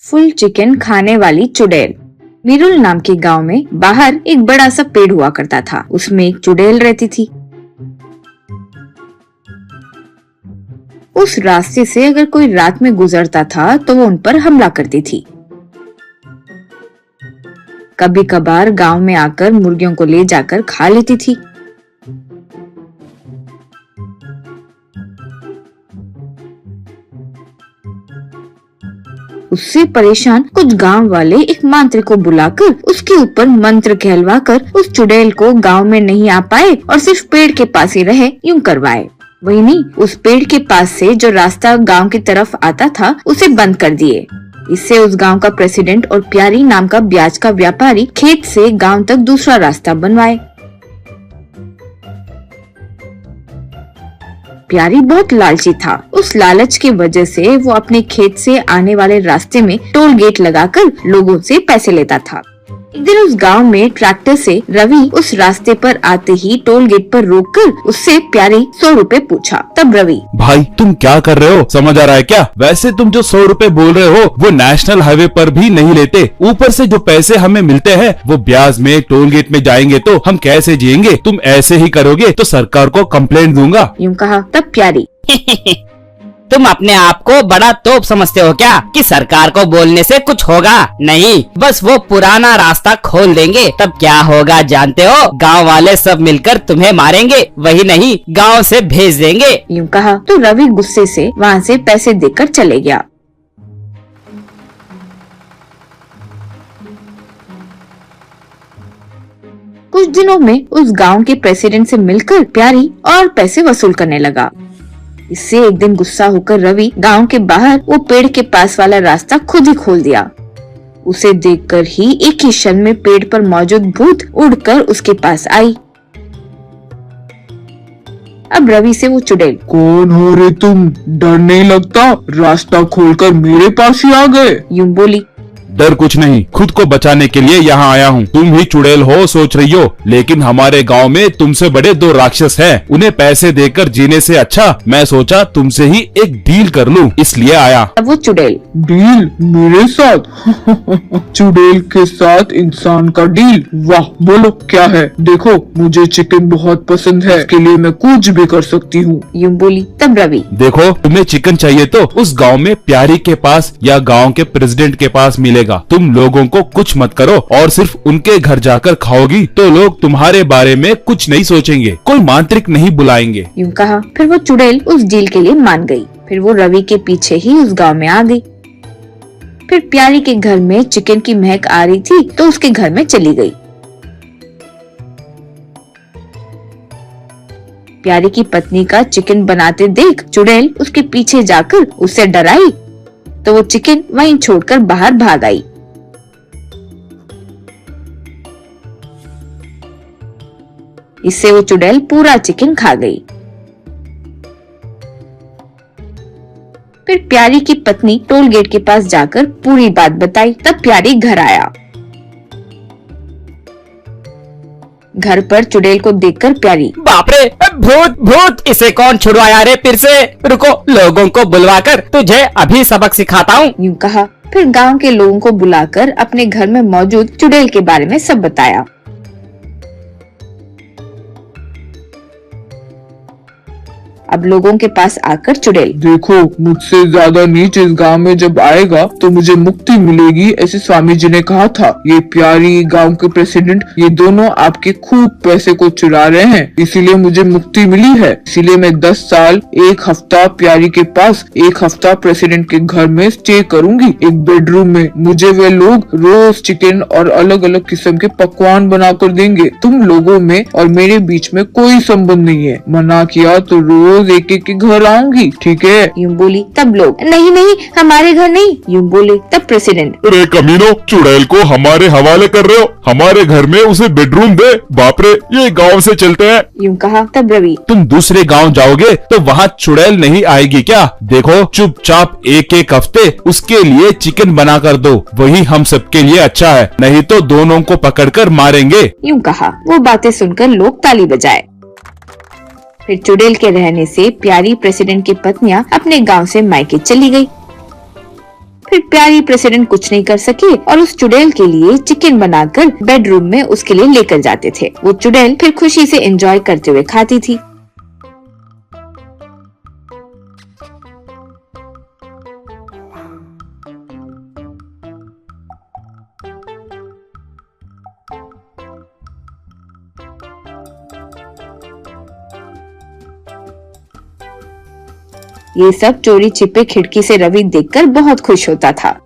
Full chicken खाने वाली चुड़ैल। मिरुल नाम के गांव में बाहर एक बड़ा सा पेड़ हुआ करता था। उसमें एक चुड़ैल रहती थी। उस रास्ते से अगर कोई रात में गुजरता था तो वो उन पर हमला करती थी। कभी कभार गांव में आकर मुर्गियों को ले जाकर खा लेती थी। उससे परेशान कुछ गांव वाले एक मांत्रिक को बुलाकर उसके ऊपर मंत्र कहलवाकर उस चुड़ैल को गांव में नहीं आ पाए और सिर्फ पेड़ के पास ही रहे यूं करवाए। वही नहीं, उस पेड़ के पास से जो रास्ता गांव की तरफ आता था उसे बंद कर दिए। इससे उस गांव का प्रेसिडेंट और प्यारी नाम का ब्याज का व्यापारी खेत से गांव तक दूसरा रास्ता बनवाए। प्यारी बहुत लालची था। उस लालच की वजह से वो अपने खेत से आने वाले रास्ते में टोल गेट लगाकर लोगों से पैसे लेता था। एक दिन उस गांव में ट्रैक्टर से रवि उस रास्ते पर आते ही टोल गेट पर रोककर उससे प्यारी 100 रुपए पूछा। तब रवि, भाई तुम क्या कर रहे हो, समझ आ रहा है क्या? वैसे तुम जो 100 रुपए बोल रहे हो वो नेशनल हाईवे पर भी नहीं लेते। ऊपर से जो पैसे हमें मिलते हैं वो ब्याज में टोल गेट में जाएंगे तो हम कैसे जिएंगे? तुम ऐसे ही करोगे तो सरकार को कंप्लेंट दूंगा। यूं कहा। तब प्यारी, तुम अपने आप को बड़ा तोप समझते हो क्या कि सरकार को बोलने से कुछ होगा? नहीं, बस वो पुराना रास्ता खोल देंगे तब क्या होगा जानते हो? गांव वाले सब मिलकर तुम्हें मारेंगे, वही नहीं गांव से भेज देंगे। यूं कहा तो रवि गुस्से से वहाँ से पैसे देकर चले गया। कुछ दिनों में उस गांव के प्रेसिडेंट से मिलकर प्यारी और पैसे वसूल करने लगा। इससे एक दिन गुस्सा होकर रवि गांव के बाहर वो पेड़ के पास वाला रास्ता खुद ही खोल दिया। उसे देखकर ही एक ही क्षण में पेड़ पर मौजूद भूत उड़कर उसके पास आई। अब रवि से वो चुड़ैल, कौन हो रे तुम? डर नहीं लगता? रास्ता खोलकर मेरे पास ही आ गए। यूं बोली। डर कुछ नहीं, खुद को बचाने के लिए यहाँ आया हूँ। तुम ही चुड़ैल हो सोच रही हो, लेकिन हमारे गांव में तुमसे बड़े 2 राक्षस हैं। उन्हें पैसे देकर जीने से अच्छा मैं सोचा तुमसे ही एक डील कर लूं, इसलिए आया। अब वो चुड़ैल, डील मेरे साथ? चुड़ैल के साथ इंसान का डील? वाह, बोलो क्या है? देखो मुझे चिकन बहुत पसंद है, इसके लिए मैं कुछ भी कर सकती हूँ। यूं बोली। तब रवि, देखो तुम्हें चिकन चाहिए तो उस गांव में प्यारी के पास या गांव के प्रेसिडेंट के पास मिलेगा। तुम लोगों को कुछ मत करो और सिर्फ उनके घर जाकर खाओगी तो लोग तुम्हारे बारे में कुछ नहीं सोचेंगे, कोई मांत्रिक नहीं बुलाएंगे। यूं कहा। फिर वो चुड़ैल उस डील के लिए मान गई। फिर वो रवि के पीछे ही उस गांव में आ गई। फिर प्यारी के घर में चिकन की महक आ रही थी तो उसके घर में चली गई। प्यारी की पत्नी का चिकन बनाते देख चुड़ैल उसके पीछे जाकर उसे डराई तो वो चिकन वहीं छोड़कर बाहर भाग आई। इससे वो चुड़ैल पूरा चिकन खा गई। फिर प्यारी की पत्नी टोल गेट के पास जाकर पूरी बात बताई। तब प्यारी घर आया। घर पर चुड़ैल को देखकर प्यारी, बाप रे, भूत भूत, इसे कौन छुड़वाया रे फिर से? रुको, लोगों को बुलवाकर तुझे अभी सबक सिखाता हूँ। यूं कहा। फिर गांव के लोगों को बुलाकर अपने घर में मौजूद चुड़ैल के बारे में सब बताया। अब लोगों के पास आकर चुड़ैल, देखो मुझसे ज्यादा नीच इस गांव में जब आएगा तो मुझे मुक्ति मिलेगी, ऐसे स्वामी जी ने कहा था। ये प्यारी, गांव के प्रेसिडेंट, ये दोनों आपके खूब पैसे को चुरा रहे हैं, इसीलिए मुझे मुक्ति मिली है। इसीलिए मैं 10 साल 1 हफ्ता प्यारी के पास, 1 हफ्ता प्रेसिडेंट के घर में स्टे करूंगी, एक बेडरूम में। मुझे वे लोग रोज चिकन और अलग अलग किस्म के पकवान बना कर देंगे। तुम लोगों में और मेरे बीच में कोई संबंध नहीं है। मना किया तो रोज एक एक के घर आऊंगी, ठीक है? यूं बोली। तब लोग, नहीं नहीं, हमारे घर नहीं। यूं बोले। तब प्रेसिडेंट, अरे कमीनो, चुड़ैल को हमारे हवाले कर रहे हो? हमारे घर में उसे बेडरूम दे। बाप रे, ये गांव से चलते हैं। यूं कहा। तब रवि, तुम दूसरे गांव जाओगे तो वहाँ चुड़ैल नहीं आएगी क्या? देखो चुपचाप 1-1 हफ्ते उसके लिए चिकन बना कर दो, वही हम सबके लिए अच्छा है, नहीं तो दोनों को पकड़कर मारेंगे। यूं कहा। वो बातें सुनकर लोग ताली बजाए। फिर चुड़ैल के रहने से प्यारी प्रेसिडेंट की पत्नियां अपने गांव से मायके चली गई। फिर प्यारी प्रेसिडेंट कुछ नहीं कर सके और उस चुड़ैल के लिए चिकन बनाकर बेडरूम में उसके लिए लेकर जाते थे। वो चुड़ैल फिर खुशी से एंजॉय करते हुए खाती थी। ये सब चोरी छिपे खिड़की से रवि देखकर बहुत खुश होता था।